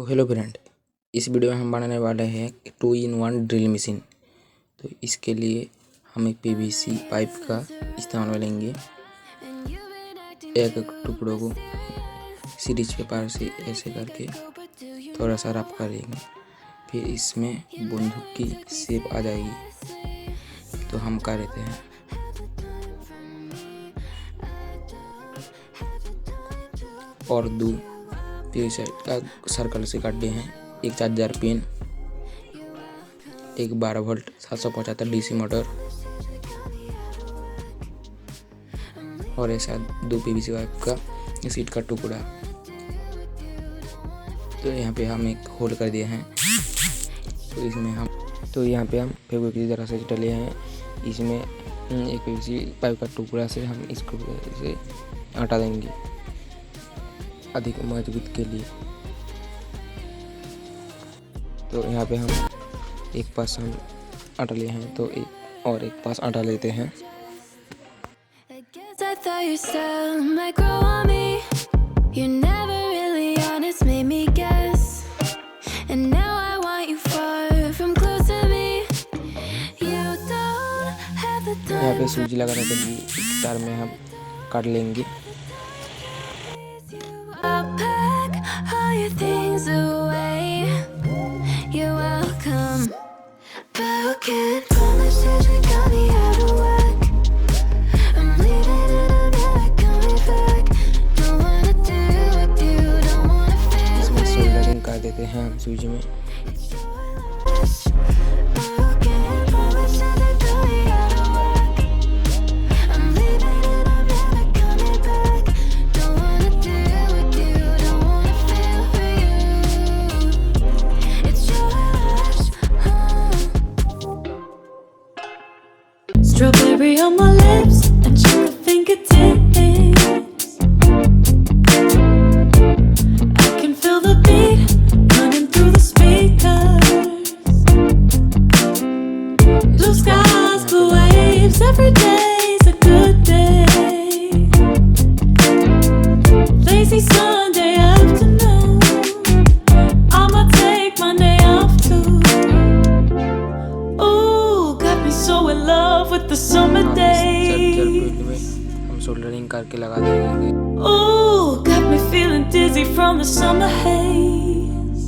Hello friend, इस video में हम बनाने वाले हैं 2-in-1 ड्रिल मशीन। तो इसके लिए हम एक पीवीसी पाइप का इस्तेमाल करेंगे। एक टुकड़ों को सीरीज पेपर से ऐसे करके थोड़ा सा रफ करेंगे, फिर इसमें बंदूक की शेप आ जाएगी। तो हम कर लेते हैं। और दो तीन साइड का सर्कल से काटे हैं, एक चार्जर पिन, एक 12 वोल्ट 775 डीसी मोटर और ऐसा 2 पीवीसी पाइप का सीट का टुकड़ा। तो यहाँ पे हम एक होल कर दिए हैं। तो यहाँ पे हम फेविक्विक की तरह से डले हैं। इसमें एक पीवीसी पाइप का टुकड़ा से हम इसको से हटा देंगे अधिक मजबूत के लिए। तो यहाँ पे हम एक पास हम आटा लिए हैं, तो एक पास आटा लेते हैं। यहाँ पे सूजी लगाने के लिए तार में हम काट लेंगे। Things away, you're welcome, but can't promise that you're gonna be out of work. I'm leaving and I'm never coming back. Don't wanna do with you, don't wanna feel इसमें सोल्डरिंग कर देते हैं हम सूजी में। Strawberry on my lips and sugar fingertips. I can feel the beat running through the speakers. Blue skies, blue waves, every day's a good day. Lazy Sunday afternoon, I'ma take Monday off too. Ooh, got me so in love with the summer days. हम soldering करके लगा देंगे। Ooh, got me feeling dizzy from the summer haze.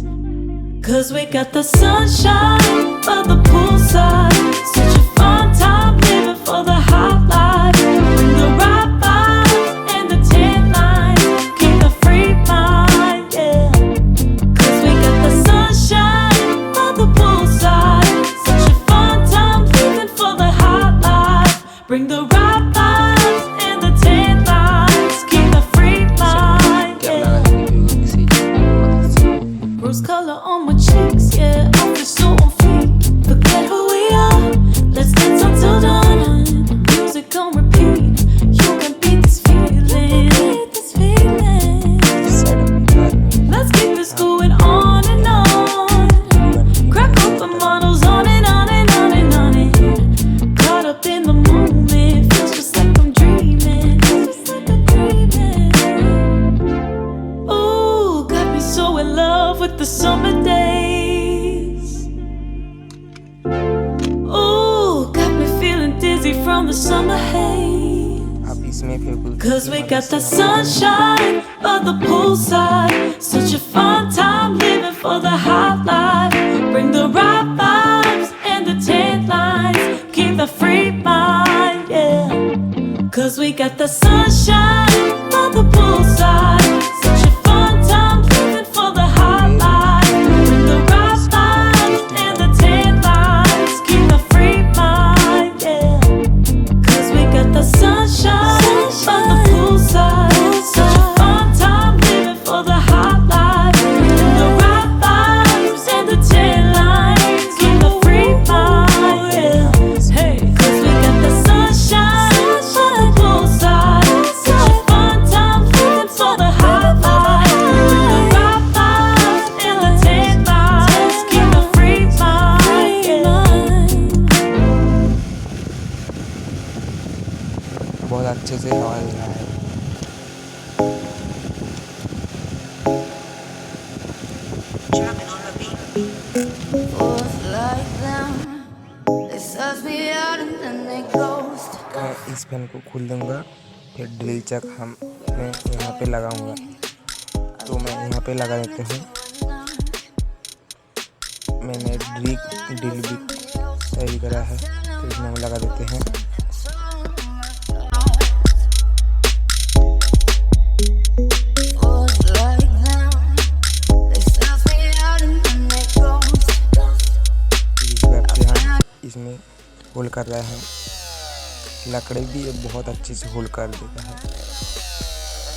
'Cause we got the sunshine by the poolside. Such a fun time living for the hot life. Bring the right vibes and the tan lines. Keep the free mind, yeah. 'Cause we got the sunshine by the poolside. Such a fun time living for the hot life. Bring the right vibes and the tan lines. Keep the free mind, yeah. Rose color on my cheeks, yeah. I feel so on fleek. Forget who we are. Let's dance until dawn. Music on repeat. You can beat this feeling. Let's keep this going on and on. Crack open models on and on and on and on it. Caught up in the moment, feels just like I'm dreaming. Ooh, got me so in love with the summer days. Ooh, got me feeling dizzy from the summer haze. अब इसमें Fevikwik 'Cause we got the sunshine by the poolside. Such a fun time living for the hot life. Bring the right vibes and the tan lines. Keep the free mind, yeah. 'Cause we got the sunshine by the poolside. Such a fun time living for the hot life. Bring the right vibes and the tan lines. Keep the free mind, yeah. 'Cause we got the sunshine by the poolside. Such a fun time living for the hot life. Bring the right vibes and the tan lines. Keep the free mind, yeah. Hey, 'cause we got the sunshine by the poolside. Such a fun time living for the hot life. Bring the right vibes and the tan lines. Keep the free mind, yeah. बहुत अच्छे से हवा दे रहा है। मैं इस fan को खोल दूंगा, फिर ड्रिल चक मैं यहाँ पे लगाऊंगा। तो मैं यहाँ पे लगा देते हूँ। मैंने ड्रिल भी तैयारी करा है, तो इसमें हम लगा देते हैं। इसमें होल कर रहे हैं, लकड़ी भी बहुत अच्छे से होल कर देता है,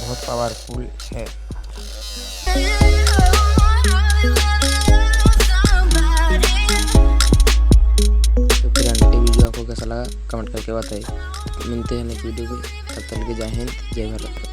बहुत पावरफुल है। तो फ्रेंड ये वीडियो आपको कैसा लगा कमेंट करके बताइए। मिलते हैं नेक्स्ट वीडियो में, तब तक के जय हिंद जय भारत।